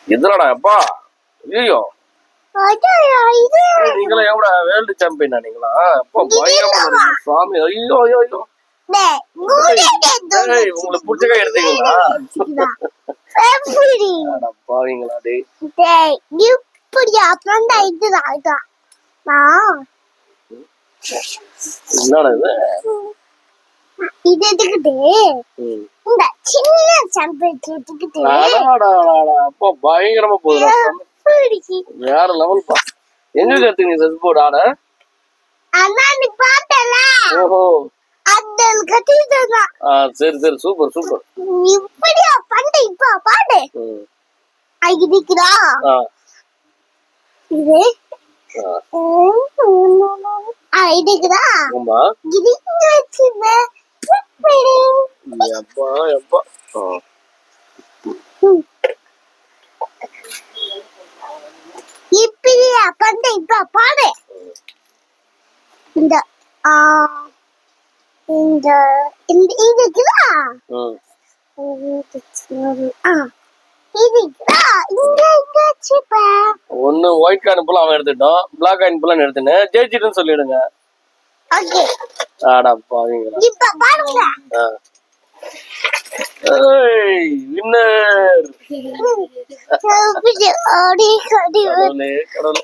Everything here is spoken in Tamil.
இதுலடா அப்பா ஐயோ நீங்களா எவ்வளோ வேர்ல்டு சாம்பியனா நீங்களா அப்பா பயங்கரமா சாமி ஐயோ ஐயோ ஐயோ உங்களுக்கு பிடிச்ச எடுத்தீங்களா பாவீங்களா என்னடா இது எடுத்துக்கிட்டு இந்த சின்ன சாம்பியன் எடுத்துக்கிட்டு அப்பா பயங்கரமா போகுதுடா வேற லெவல் பா எங்க கத்துங்க செஸ் போர்டு ஆட அண்ணா நீ பார்த்தல ஓஹோ அடல் கட்டிட்டா சரி சரி சூப்பர் சூப்பர் இப்படியா பண்ணு இப்ப பாடு ஐடிக்குடா இது ஐடிக்குடா ஆமா கிடிங்க வச்சுமே அப்பா அப்பா இப்படியா பண்ணு இப்ப பாடு இந்த இந்த இதுக்குதா ஒண்ணு ஒயிட் காயின் போல அவன் எடுத்துட்டோம் பிளாக் காயின் போல எடுத்துனேன் ஜெயிச்சிட்டுன்னு சொல்லிடுங்க ஆடா பாவீங்களா இப்ப பாருங்க வின்னர் கடவுளே கடவுளே